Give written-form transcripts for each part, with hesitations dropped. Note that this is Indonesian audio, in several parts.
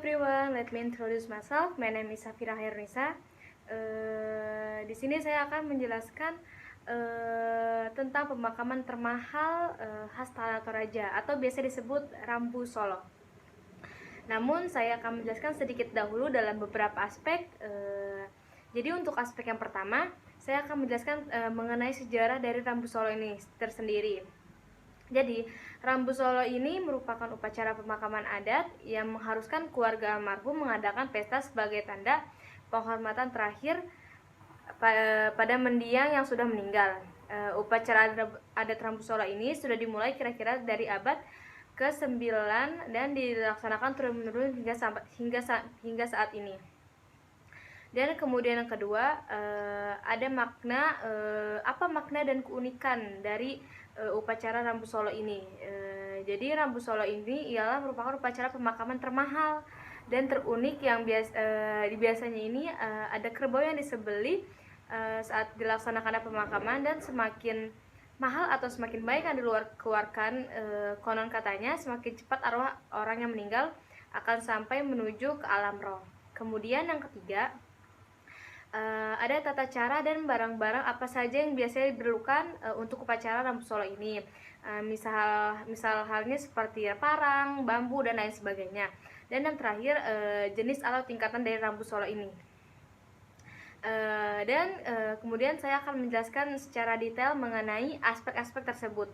everyone, let me introduce myself. My name is Safira Hairunisa. Di sini saya akan menjelaskan tentang pemakaman termahal khas Tanah Toraja atau biasa disebut Rambu Solo. Namun saya akan menjelaskan sedikit dahulu dalam beberapa aspek. Jadi untuk aspek yang pertama, saya akan menjelaskan mengenai sejarah dari Rambu Solo ini tersendiri. Jadi, Rambu Solo ini merupakan upacara pemakaman adat yang mengharuskan keluarga almarhum mengadakan pesta sebagai tanda penghormatan terakhir pada mendiang yang sudah meninggal. Upacara adat Rambu Solo ini sudah dimulai kira-kira dari abad ke-9 dan dilaksanakan turun-menurun hingga saat ini. Dan kemudian yang kedua, ada makna apa makna dan keunikan dari upacara Rambu Solo ini. Jadi Rambu Solo ini ialah merupakan upacara pemakaman termahal dan terunik yang biasanya ini ada kerbau yang disembelih saat dilaksanakan pemakaman, dan semakin mahal atau semakin baik yang dikeluarkan, konon katanya semakin cepat arwah orang yang meninggal akan sampai menuju ke alam roh. Kemudian yang ketiga, ada tata cara dan barang-barang apa saja yang biasanya diperlukan untuk upacara Rambu Solo ini. Misal halnya seperti parang, bambu, dan lain sebagainya. Dan yang terakhir, jenis atau tingkatan dari Rambu Solo ini. Kemudian saya akan menjelaskan secara detail mengenai aspek-aspek tersebut.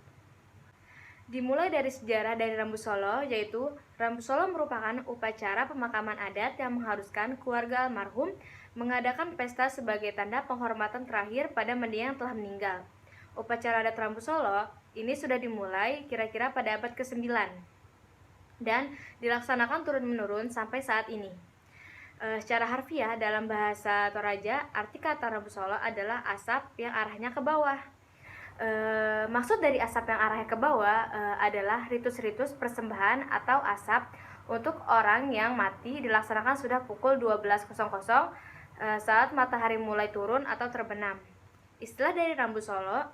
Dimulai dari sejarah dari Rambu Solo, yaitu Rambu Solo merupakan upacara pemakaman adat yang mengharuskan keluarga almarhum mengadakan pesta sebagai tanda penghormatan terakhir pada mendiang yang telah meninggal. Upacara adat Rambu Solo ini sudah dimulai kira-kira pada abad ke-9 dan dilaksanakan turun-menurun sampai saat ini. Secara harfiah dalam bahasa Toraja, arti kata Rambu Solo adalah asap yang arahnya ke bawah. Maksud dari asap yang arahnya ke bawah adalah ritus-ritus persembahan atau asap untuk orang yang mati dilaksanakan sudah pukul 12.00 saat matahari mulai turun atau terbenam. Istilah dari Rambu Solo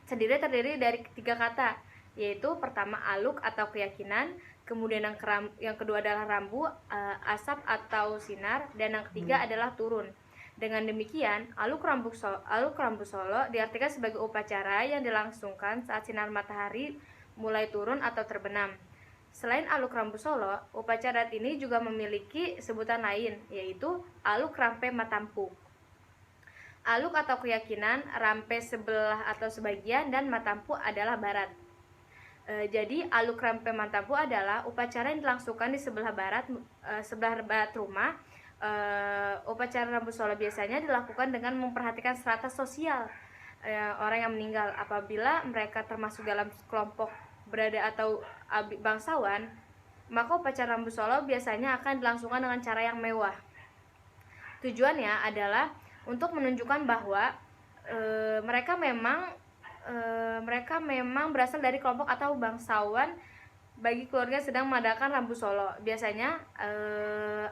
sendiri terdiri dari 3 kata, yaitu pertama aluk atau keyakinan, kemudian yang kedua adalah rambu, asap atau sinar, dan yang ketiga adalah turun. Dengan demikian, aluk Rambu Solo diartikan sebagai upacara yang dilangsungkan saat sinar matahari mulai turun atau terbenam. Selain aluk Rambu Solo, upacara adat ini juga memiliki sebutan lain, yaitu aluk rampe matampu. Aluk atau keyakinan, rampe sebelah atau sebagian, dan matampu adalah barat. Jadi aluk rampe matampu adalah upacara yang dilangsungkan di sebelah barat rumah. Upacara Rambu Solo biasanya dilakukan dengan memperhatikan strata sosial orang yang meninggal. Apabila mereka termasuk dalam kelompok berada atau bangsawan, maka upacara Rambu Solo biasanya akan dilangsungkan dengan cara yang mewah. Tujuannya adalah untuk menunjukkan bahwa mereka memang berasal dari kelompok atau bangsawan bagi keluarga yang sedang mengadakan Rambu Solo. Biasanya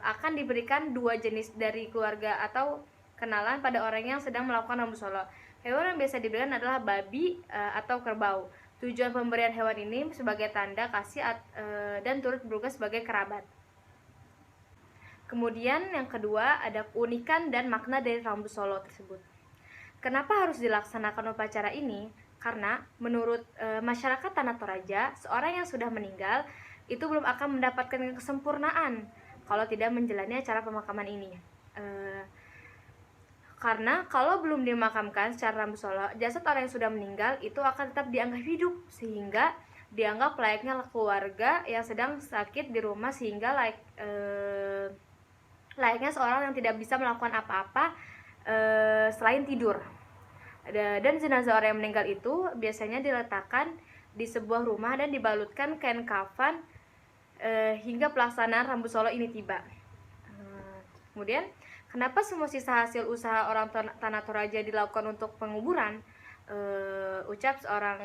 akan diberikan 2 jenis dari keluarga atau kenalan pada orang yang sedang melakukan Rambu Solo. Hewan yang biasa diberikan adalah babi atau kerbau. Tujuan pemberian hewan ini sebagai tanda kasih dan turut bertugas sebagai kerabat. Kemudian yang kedua, ada keunikan dan makna dari Rambu Solo tersebut. Kenapa harus dilaksanakan upacara ini? Karena menurut masyarakat Tanah Toraja, seorang yang sudah meninggal itu belum akan mendapatkan kesempurnaan kalau tidak menjalani acara pemakaman ini. Karena kalau belum dimakamkan secara Rambu Solo, jasad orang yang sudah meninggal itu akan tetap dianggap hidup, sehingga dianggap layaknya keluarga yang sedang sakit di rumah, sehingga layaknya seorang yang tidak bisa melakukan apa-apa selain tidur. Dan jenazah orang yang meninggal itu biasanya diletakkan di sebuah rumah dan dibalutkan kain kafan hingga pelaksanaan Rambu Solo ini tiba. Kemudian, kenapa semua sisa hasil usaha orang Tanah Toraja dilakukan untuk penguburan? Ucap seorang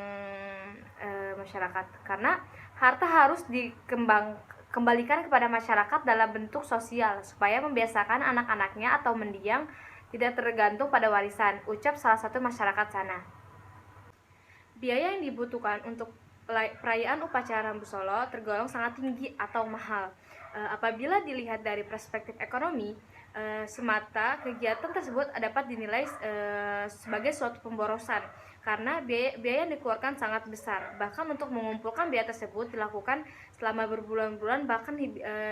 masyarakat. Karena harta harus dikembalikan kepada masyarakat dalam bentuk sosial supaya membiasakan anak-anaknya atau mendiang tidak tergantung pada warisan, ucap salah satu masyarakat sana. Biaya yang dibutuhkan untuk perayaan upacara Rambu Solo tergolong sangat tinggi atau mahal. Apabila dilihat dari perspektif ekonomi, semata kegiatan tersebut dapat dinilai sebagai suatu pemborosan karena biaya yang dikeluarkan sangat besar. Bahkan untuk mengumpulkan biaya tersebut dilakukan selama berbulan-bulan, bahkan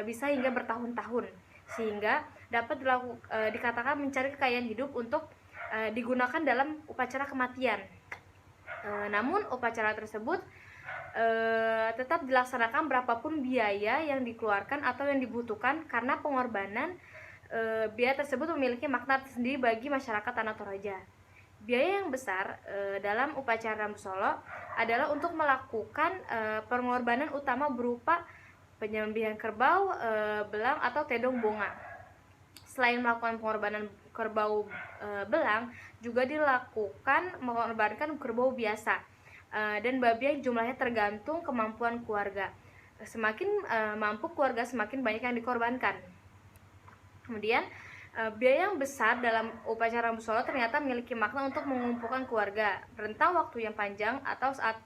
bisa hingga bertahun-tahun, sehingga dapat dikatakan mencari kekayaan hidup untuk digunakan dalam upacara kematian. Namun upacara tersebut tetap dilaksanakan berapapun biaya yang dikeluarkan atau yang dibutuhkan, karena pengorbanan biaya tersebut memiliki makna tersendiri bagi masyarakat Tanah Toraja. Biaya yang besar dalam upacara Rambu Solo adalah untuk melakukan pengorbanan utama berupa penyembelihan kerbau, belang atau tedong bonga. Selain melakukan pengorbanan kerbau belang, juga dilakukan mengorbankan kerbau biasa dan babi yang jumlahnya tergantung kemampuan keluarga. Semakin mampu keluarga, semakin banyak yang dikorbankan. Kemudian biaya yang besar dalam upacara Rambu Solo ternyata memiliki makna untuk mengumpulkan keluarga. Rentang waktu yang panjang atau saat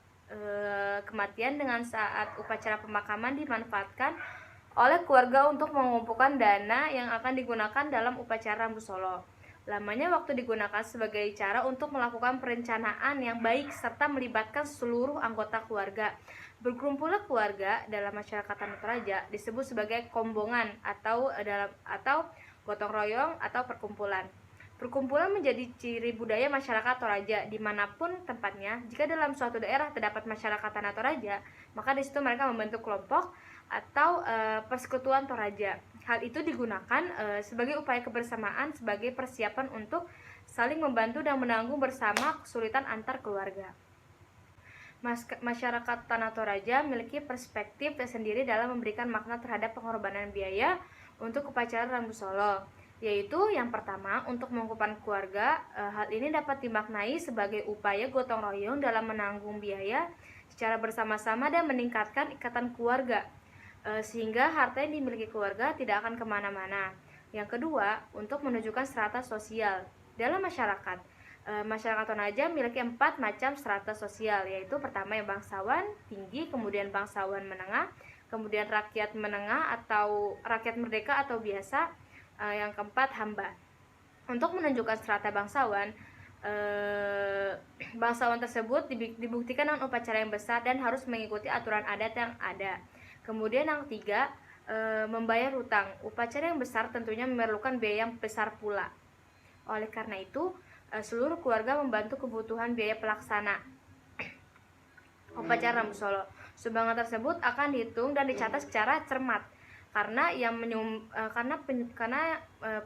kematian dengan saat upacara pemakaman dimanfaatkan oleh keluarga untuk mengumpulkan dana yang akan digunakan dalam upacara Rambu Solo. Lamanya waktu digunakan sebagai cara untuk melakukan perencanaan yang baik serta melibatkan seluruh anggota keluarga. Berkumpulnya keluarga dalam masyarakat Tanah Toraja disebut sebagai kombongan atau gotong royong atau perkumpulan. Perkumpulan menjadi ciri budaya masyarakat Toraja dimanapun tempatnya. Jika dalam suatu daerah terdapat masyarakat Tanah Toraja, maka di situ mereka membentuk kelompok atau persekutuan Toraja. Hal itu digunakan sebagai upaya kebersamaan sebagai persiapan untuk saling membantu dan menanggung bersama kesulitan antar keluarga. Masyarakat Tanah Toraja memiliki perspektif tersendiri dalam memberikan makna terhadap pengorbanan biaya untuk upacara Rambu Solo, yaitu yang pertama untuk mengumpulkan keluarga. Hal ini dapat dimaknai sebagai upaya gotong royong dalam menanggung biaya secara bersama-sama dan meningkatkan ikatan keluarga, sehingga harta yang dimiliki keluarga tidak akan kemana-mana. Yang kedua, untuk menunjukkan strata sosial dalam masyarakat. Masyarakat Toraja memiliki 4 macam strata sosial, yaitu pertama yang bangsawan tinggi, kemudian bangsawan menengah, kemudian rakyat menengah atau rakyat merdeka atau biasa, yang keempat hamba. Untuk menunjukkan strata bangsawan, bangsawan tersebut dibuktikan dengan upacara yang besar dan harus mengikuti aturan adat yang ada. Kemudian yang ketiga, membayar hutang. Upacara yang besar tentunya memerlukan biaya yang besar pula. Oleh karena itu, seluruh keluarga membantu kebutuhan biaya pelaksana upacara Rambu Solo. Sumbangan tersebut akan dihitung dan dicatat secara cermat, karena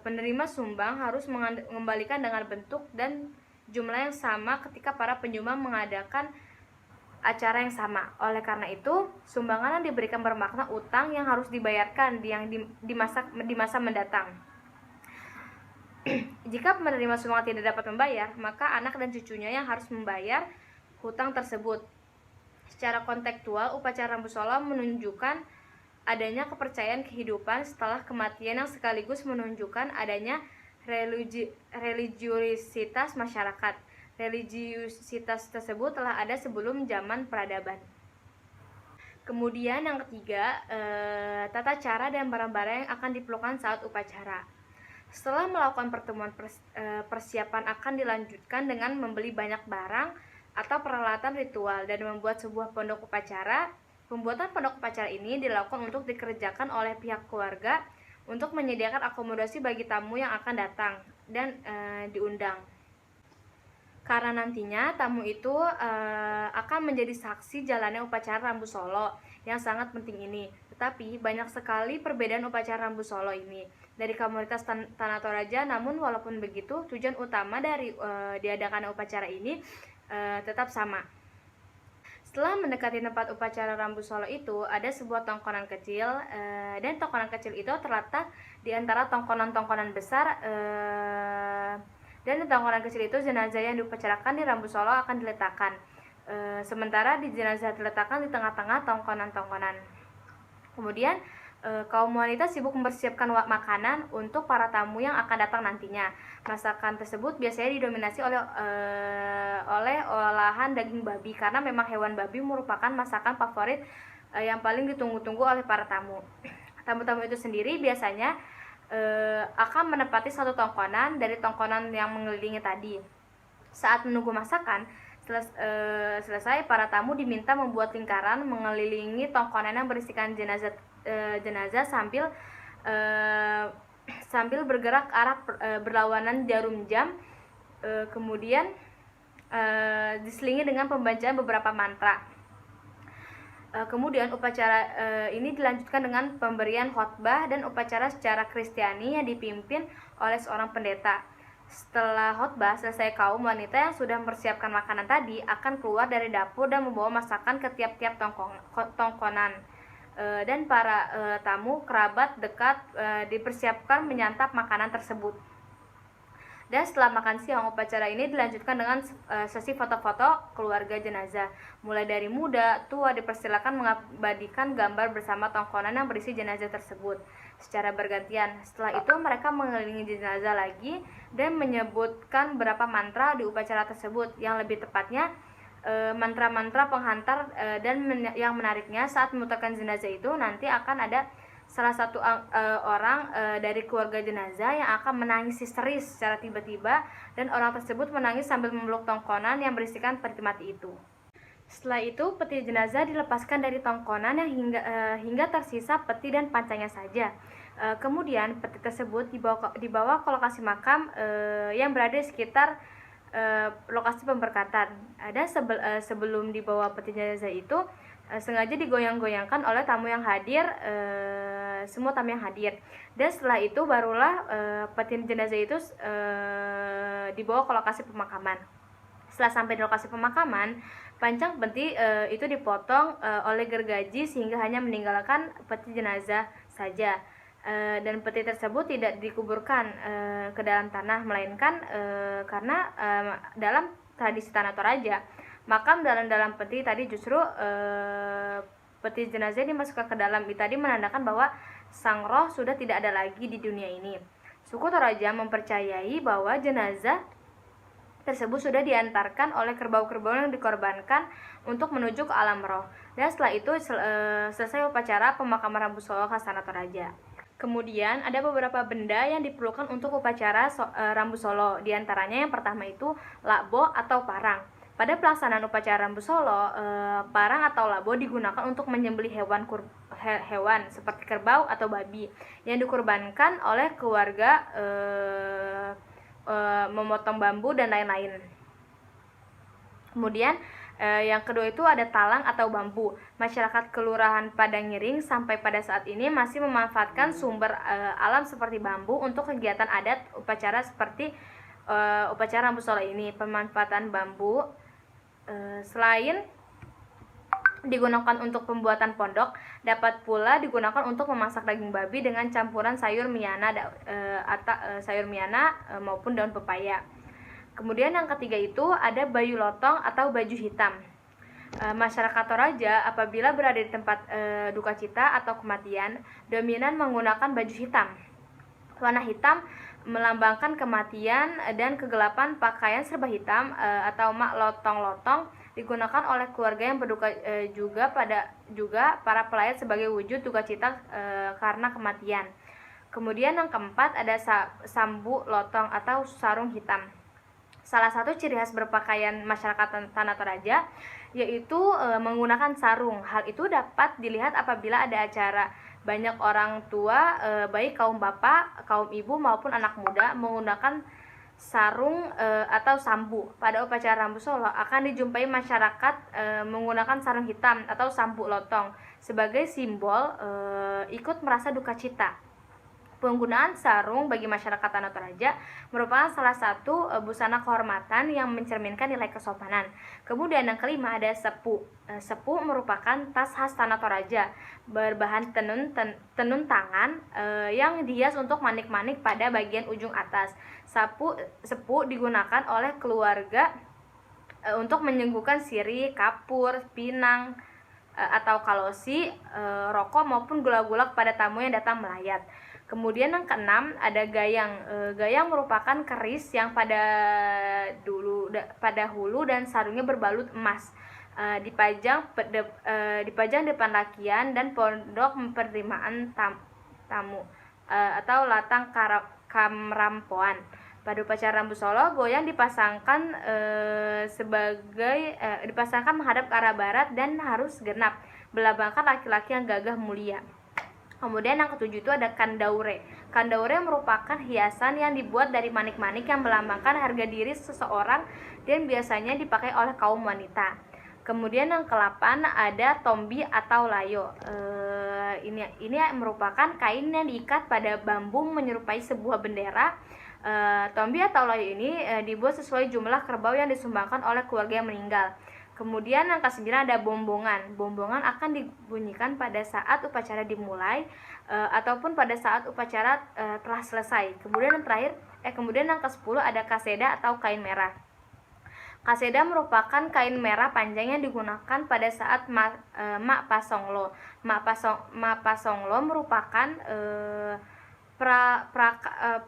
penerima sumbang harus mengembalikan dengan bentuk dan jumlah yang sama ketika para penyumbang mengadakan acara yang sama. Oleh karena itu, sumbangan yang diberikan bermakna utang yang harus dibayarkan di masa mendatang. Jika penerima sumbangan tidak dapat membayar, maka anak dan cucunya yang harus membayar hutang tersebut. Secara kontekstual, upacara Rambu Solo menunjukkan adanya kepercayaan kehidupan setelah kematian yang sekaligus menunjukkan adanya religiusitas masyarakat. Religiusitas tersebut telah ada sebelum zaman peradaban. Kemudian yang ketiga, tata cara dan barang-barang yang akan diperlukan saat upacara. Setelah melakukan pertemuan persiapan akan dilanjutkan dengan membeli banyak barang atau peralatan ritual dan membuat sebuah pondok upacara. Pembuatan pondok upacara ini dilakukan untuk dikerjakan oleh pihak keluarga untuk menyediakan akomodasi bagi tamu yang akan datang dan diundang. Karena nantinya tamu itu akan menjadi saksi jalannya upacara Rambu Solo yang sangat penting ini. Tetapi banyak sekali perbedaan upacara Rambu Solo ini dari komunitas Tanah Toraja. Namun walaupun begitu, tujuan utama dari diadakan upacara ini tetap sama. Setelah mendekati tempat upacara Rambu Solo itu, ada sebuah tongkonan kecil, dan tongkonan kecil itu terletak di antara tongkonan-tongkonan besar, dan di tongkonan kecil itu jenazah yang diupacarakan di Rambu Solo akan diletakkan, sementara di jenazah diletakkan di tengah-tengah tongkonan-tongkonan. Kemudian Kaum wanita sibuk mempersiapkan makanan untuk para tamu yang akan datang nantinya. Masakan tersebut biasanya didominasi oleh olahan daging babi karena memang hewan babi merupakan masakan favorit yang paling ditunggu-tunggu oleh para tamu. Tamu-tamu itu sendiri biasanya akan menempati satu tongkonan dari tongkonan yang mengelilingi tadi. Saat menunggu masakan selesai, para tamu diminta membuat lingkaran mengelilingi tongkonan yang berisikan jenazah sambil bergerak arah berlawanan jarum jam, kemudian diselingi dengan pembacaan beberapa mantra. Kemudian upacara ini dilanjutkan dengan pemberian khotbah dan upacara secara Kristiani yang dipimpin oleh seorang pendeta. Setelah khotbah selesai, kaum wanita yang sudah mempersiapkan makanan tadi akan keluar dari dapur dan membawa masakan ke tiap-tiap tongkonan. Dan para tamu kerabat dekat dipersiapkan menyantap makanan tersebut. Dan setelah makan siang, upacara ini dilanjutkan dengan sesi foto-foto keluarga jenazah. Mulai dari muda, tua dipersilakan mengabadikan gambar bersama tongkonan yang berisi jenazah tersebut secara bergantian. Setelah itu mereka mengelilingi jenazah lagi dan menyebutkan beberapa mantra di upacara tersebut. Yang lebih tepatnya mantra-mantra penghantar, dan yang menariknya saat memutarkan jenazah itu nanti akan ada salah satu orang dari keluarga jenazah yang akan menangis histeris secara tiba-tiba, dan orang tersebut menangis sambil memeluk tongkonan yang berisikan peti mati itu. Setelah itu peti jenazah dilepaskan dari tongkonan yang hingga tersisa peti dan pancanya saja. Kemudian peti tersebut dibawa ke lokasi makam yang berada di sekitar lokasi pemberkatan. Dan sebelum dibawa peti jenazah itu sengaja digoyang-goyangkan oleh tamu yang hadir, semua tamu yang hadir. Dan setelah itu barulah peti jenazah itu dibawa ke lokasi pemakaman. Setelah sampai di lokasi pemakaman, pancang peti itu dipotong oleh gergaji sehingga hanya meninggalkan peti jenazah saja. Dan peti tersebut tidak dikuburkan ke dalam tanah, melainkan karena dalam tradisi Tanah Toraja, makam dalam peti tadi justru peti jenazah dimasukkan ke dalam itu tadi menandakan bahwa sang roh sudah tidak ada lagi di dunia ini. Suku Toraja mempercayai bahwa jenazah tersebut sudah diantarkan oleh kerbau-kerbau yang dikorbankan untuk menuju ke alam roh. Dan setelah itu selesai upacara pemakaman Rambu Solo khas Tanah Toraja. Kemudian ada beberapa benda yang diperlukan untuk upacara Rambu Solo. Di antaranya yang pertama itu lakbo atau parang. Pada pelaksanaan upacara Rambu Solo, parang atau lakbo digunakan untuk menyembelih hewan seperti kerbau atau babi yang dikurbankan oleh keluarga, memotong bambu dan lain-lain. Kemudian yang kedua itu ada talang atau bambu. Masyarakat Kelurahan Padangiring sampai pada saat ini masih memanfaatkan sumber alam seperti bambu untuk kegiatan adat upacara seperti upacara Rambu Solo ini. Pemanfaatan bambu selain digunakan untuk pembuatan pondok, dapat pula digunakan untuk memasak daging babi dengan campuran sayur miana maupun daun pepaya. Kemudian yang ketiga itu ada bayu lotong atau baju hitam. Masyarakat Toraja apabila berada di tempat duka cita atau kematian dominan menggunakan baju hitam. Warna hitam melambangkan kematian dan kegelapan. Pakaian serba hitam atau mak lotong-lotong digunakan oleh keluarga yang berduka, juga para pelayat sebagai wujud duka cita karena kematian. Kemudian yang keempat ada sambu lotong atau sarung hitam. Salah satu ciri khas berpakaian masyarakat Tanah Toraja yaitu menggunakan sarung. Hal itu dapat dilihat apabila ada acara banyak orang tua, baik kaum bapak, kaum ibu maupun anak muda menggunakan sarung atau sambu. Pada upacara Rambu Solo akan dijumpai masyarakat menggunakan sarung hitam atau sambu lotong sebagai simbol ikut merasa duka cita. Penggunaan sarung bagi masyarakat Tanah Toraja merupakan salah satu busana kehormatan yang mencerminkan nilai kesopanan. Kemudian yang kelima ada sepu. Sepu merupakan tas khas Tanah Toraja berbahan tenun tangan yang dihias untuk manik-manik pada bagian ujung atas. Sepu digunakan oleh keluarga untuk menyembuhkan sirih, kapur, pinang, atau kalosi, rokok maupun gula-gula kepada tamu yang datang melayat. Kemudian yang keenam ada gayang. Gayang merupakan keris yang pada hulu dan sarungnya berbalut emas. Dipajang depan lakian dan pondok penerimaan tamu atau latang kamrampoan. Pada upacara Rambu Solo, goyang dipasangkan menghadap ke arah barat dan harus genap, melambangkan laki-laki yang gagah mulia. Kemudian yang ketujuh itu ada kandaure. Kandaure merupakan hiasan yang dibuat dari manik-manik yang melambangkan harga diri seseorang dan biasanya dipakai oleh kaum wanita. Kemudian yang ke-8 ada tombi atau layo. Ini merupakan kain yang diikat pada bambu menyerupai sebuah bendera. Tombi atau layo ini dibuat sesuai jumlah kerbau yang disumbangkan oleh keluarga yang meninggal. Kemudian yang ke-9 ada bombongan. Bombongan akan dibunyikan pada saat upacara dimulai ataupun pada saat upacara telah selesai. Kemudian yang ke-10 ada kaseda atau kain merah. Kaseda merupakan kain merah panjang yang digunakan pada saat Mak Pasonglo. Mak Pasonglo merupakan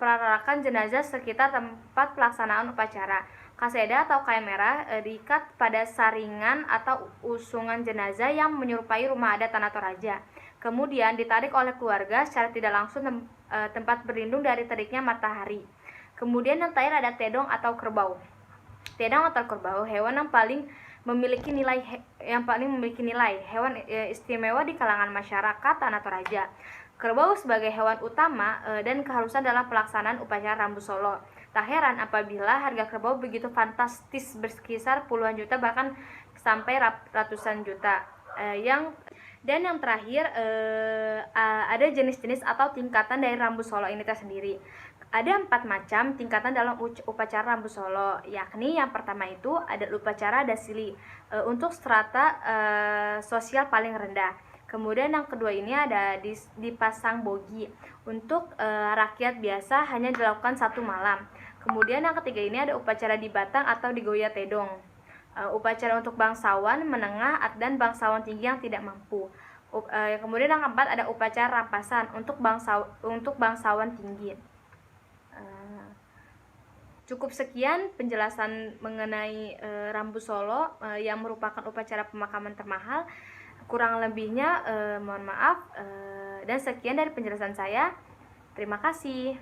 perarakan jenazah sekitar tempat pelaksanaan upacara. Kaseda atau kain merah diikat pada saringan atau usungan jenazah yang menyerupai rumah adat Tanah Toraja. Kemudian ditarik oleh keluarga secara tidak langsung tempat berlindung dari teriknya matahari. Kemudian yang terakhir ada tedong atau kerbau. Tedong atau kerbau hewan yang paling memiliki nilai hewan istimewa di kalangan masyarakat Tanah Toraja. Kerbau sebagai hewan utama dan keharusan dalam pelaksanaan upacara Rambu Solo. Tak heran apabila harga kerbau begitu fantastis, berkisar puluhan juta bahkan sampai ratusan juta. Yang terakhir ada jenis-jenis atau tingkatan dari Rambu Solo ini tersendiri. Ada 4 macam tingkatan dalam upacara Rambu Solo, yakni yang pertama itu ada upacara dasili untuk strata sosial paling rendah. Kemudian yang kedua ini ada dipasang bogi untuk rakyat biasa, hanya dilakukan 1 malam. Kemudian yang ketiga ini ada upacara di batang atau digoya tedong. Upacara untuk bangsawan menengah dan bangsawan tinggi yang tidak mampu. Kemudian yang keempat ada upacara rampasan untuk bangsawan tinggi. Cukup sekian penjelasan mengenai Rambu Solo yang merupakan upacara pemakaman termahal. Kurang lebihnya mohon maaf, dan sekian dari penjelasan saya. Terima kasih.